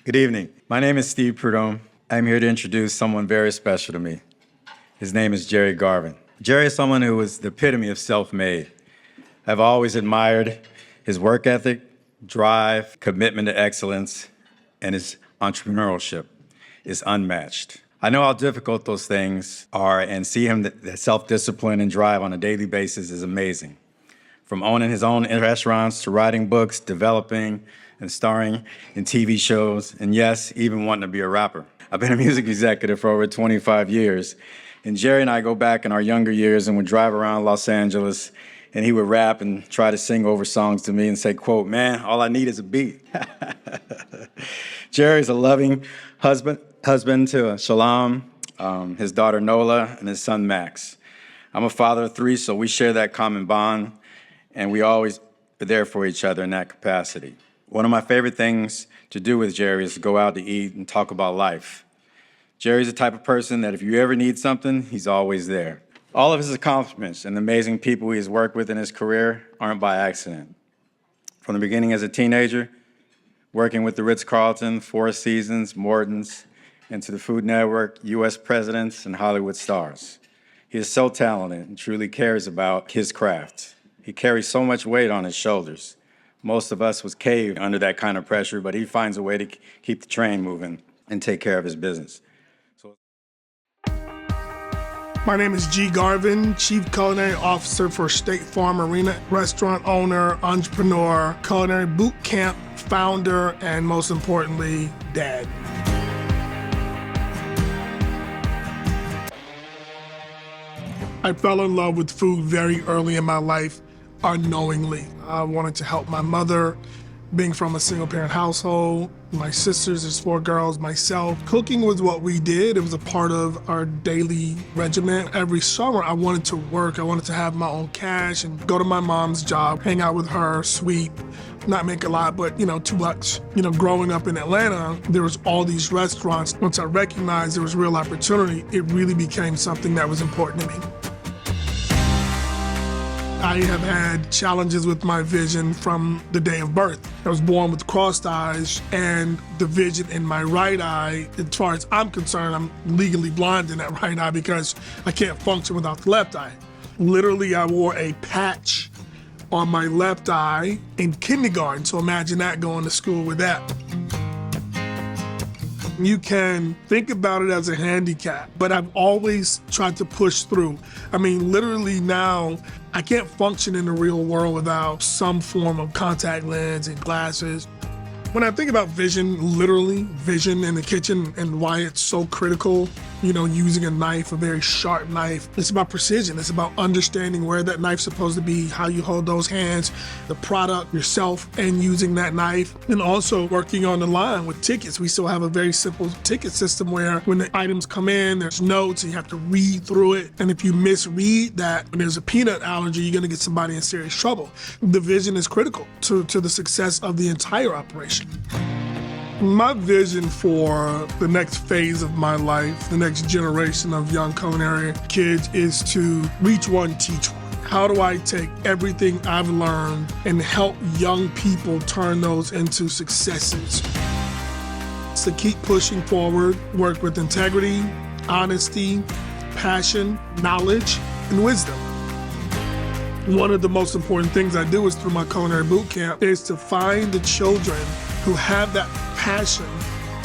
Good evening. My name is Steve Prudholme. I'm here to introduce someone very special to me. His name is Gerry Garvin. Gerry is someone who was the epitome of self-made. I've always admired his work ethic, drive, commitment to excellence, and his entrepreneurship is unmatched. I know how difficult those things are, and see him that self-discipline and drive on a daily basis is amazing. From owning his own restaurants to writing books, developing and starring in TV shows, and yes, even wanting to be a rapper. I've been a music executive for over 25 years, and Gerry and I go back in our younger years and would drive around Los Angeles, and he would rap and try to sing over songs to me and say, quote, "Man, all I need is a beat." Gerry's a loving husband to Shalom, his daughter Nola, and his son Max. I'm a father of 3, so we share that common bond, and we always are there for each other in that capacity. One of my favorite things to do with Gerry is to go out to eat and talk about life. Gerry's the type of person that if you ever need something, he's always there. All of his accomplishments and the amazing people he's worked with in his career aren't by accident. From the beginning as a teenager, working with the Ritz-Carlton, Four Seasons, Morton's, and to the Food Network, U.S. presidents, and Hollywood stars. He is so talented and truly cares about his craft. He carries so much weight on his shoulders. Most of us was caved under that kind of pressure, but he finds a way to keep the train moving and take care of his business. My name is G. Garvin, Chief Culinary Officer for State Farm Arena, restaurant owner, entrepreneur, culinary boot camp founder, and most importantly, dad. I fell in love with food very early in my life, unknowingly. I wanted to help my mother, being from a single-parent household. My sisters, there's 4 girls, myself. Cooking was what we did. It was a part of our daily regimen. Every summer, I wanted to work. I wanted to have my own cash and go to my mom's job, hang out with her, sweep, not make a lot, but, too much. Growing up in Atlanta, there was all these restaurants. Once I recognized there was real opportunity, it really became something that was important to me. I have had challenges with my vision from the day of birth. I was born with crossed eyes, and the vision in my right eye, as far as I'm concerned, I'm legally blind in that right eye because I can't function without the left eye. Literally, I wore a patch on my left eye in kindergarten, so imagine that, going to school with that. You can think about it as a handicap, but I've always tried to push through. Literally now, I can't function in the real world without some form of contact lens and glasses. When I think about vision, literally vision in the kitchen and why it's so critical, using a knife, a very sharp knife, it's about precision. It's about understanding where that knife's supposed to be, how you hold those hands, the product, yourself, and using that knife. And also working on the line with tickets. We still have a very simple ticket system where when the items come in, there's notes and you have to read through it. And if you misread that, when there's a peanut allergy, you're gonna get somebody in serious trouble. The vision is critical to the success of the entire operation. My vision for the next phase of my life, the next generation of young culinary kids, is to reach one, teach one. How do I take everything I've learned and help young people turn those into successes? To keep pushing forward, work with integrity, honesty, passion, knowledge, and wisdom. One of the most important things I do is through my culinary boot camp is to find the children who have that passion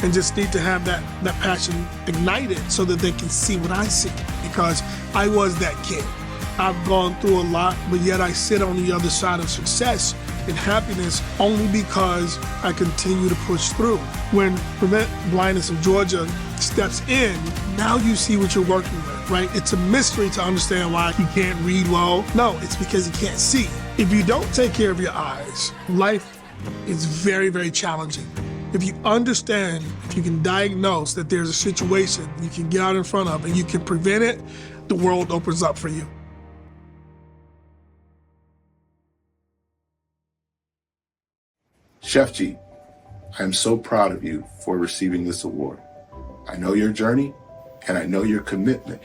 and just need to have that passion ignited so that they can see what I see, because I was that kid. I've gone through a lot, but yet I sit on the other side of success and happiness only because I continue to push through. When Prevent Blindness of Georgia steps in, now you see what you're working with, right? It's a mystery to understand why he can't read well. No, it's because he can't see. If you don't take care of your eyes, life is very, very challenging. If you understand, if you can diagnose that there's a situation you can get out in front of and you can prevent it, the world opens up for you. Chef G, I am so proud of you for receiving this award. I know your journey, and I know your commitment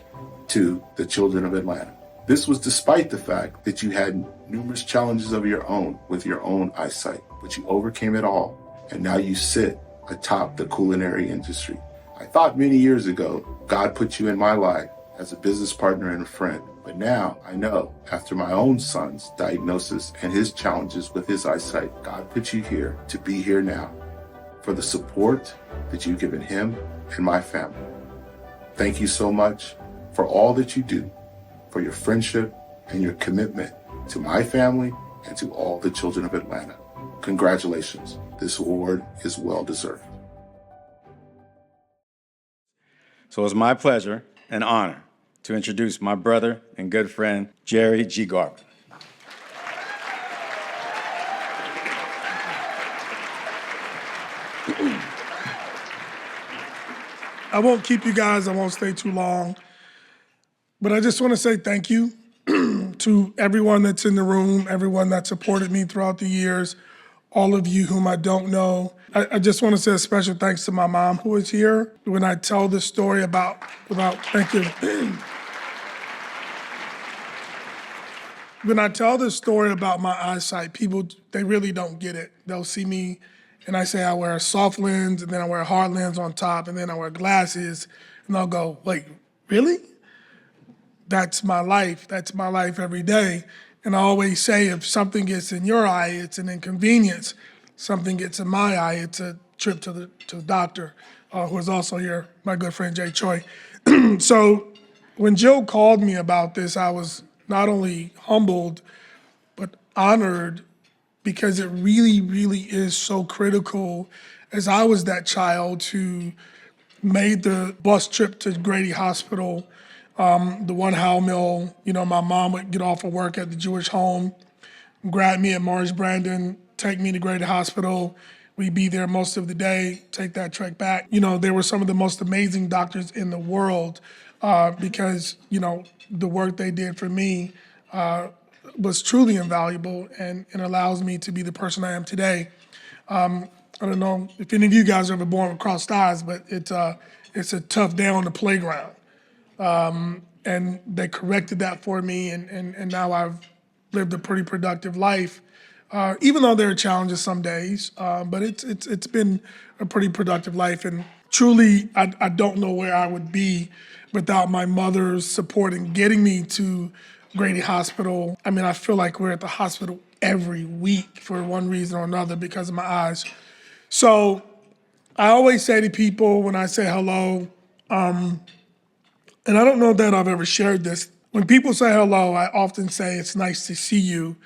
to the children of Atlanta. This was despite the fact that you had numerous challenges of your own with your own eyesight, but you overcame it all, and now you sit atop the culinary industry. I thought many years ago, God put you in my life as a business partner and a friend. But now I know, after my own son's diagnosis and his challenges with his eyesight, God put you here to be here now for the support that you've given him and my family. Thank you so much for all that you do, for your friendship and your commitment to my family and to all the children of Atlanta. Congratulations. This award is well deserved. So it's my pleasure and honor to introduce my brother and good friend, Gerry G. Garvin. I won't keep you guys, I won't stay too long, but I just want to say thank you to everyone that's in the room, everyone that supported me throughout the years, all of you whom I don't know. I just want to say a special thanks to my mom who is here. When I tell the story thank you. When I tell the story about my eyesight, people, they really don't get it. They'll see me and I say I wear a soft lens and then I wear a hard lens on top and then I wear glasses and they'll go, wait, really? That's my life. That's my life every day. And I always say if something gets in your eye, it's an inconvenience. Something gets in my eye, it's a trip to the doctor, who is also here, my good friend Jay Choi. So when Jill called me about this, I was not only humbled, but honored because it really, really is so critical as I was that child who made the bus trip to Grady Hospital, the one Howell Mill. You know, my mom would get off of work at the Jewish home, grab me at Morris Brandon, take me to Grady Hospital. We'd be there most of the day, take that trek back. You know, they were some of the most amazing doctors in the world because, you know, the work they did for me was truly invaluable and allows me to be the person I am today. I don't know if any of you guys are ever born with crossed eyes, but it's a tough day on the playground. And they corrected that for me, and now I've lived a pretty productive life, even though there are challenges some days, but it's been a pretty productive life. And truly, I don't know where I would be without my mother's support in getting me to Grady Hospital. I mean, I feel like we're at the hospital every week for one reason or another because of my eyes. So I always say to people when I say hello, and I don't know that I've ever shared this. When people say hello, I often say it's nice to see you.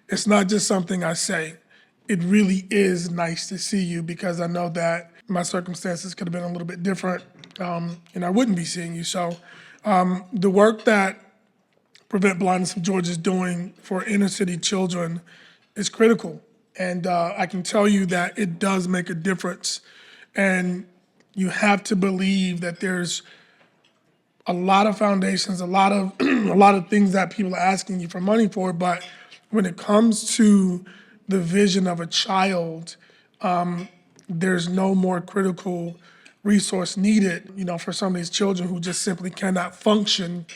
It's not just something I say. It really is nice to see you because I know that my circumstances could have been a little bit different and I wouldn't be seeing you. So the work that Prevent Blindness of Georgia is doing for inner city children is critical. And I can tell you that it does make a difference. And you have to believe that there's a lot of foundations, a lot of a lot of things that people are asking you for money for, but when it comes to the vision of a child, there's no more critical resource needed, you know, for some of these children who just simply cannot function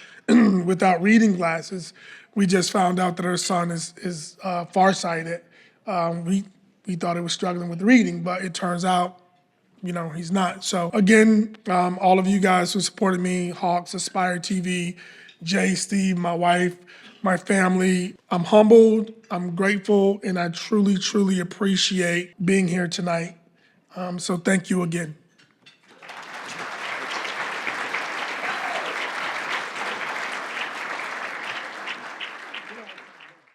without reading glasses. We just found out that our son is farsighted. We thought he was struggling with reading, but it turns out, you know, he's not. So again, all of you guys who supported me, Hawks, Aspire TV, Jay, Steve, my wife, my family, I'm humbled, I'm grateful, and I truly, truly appreciate being here tonight. So thank you again.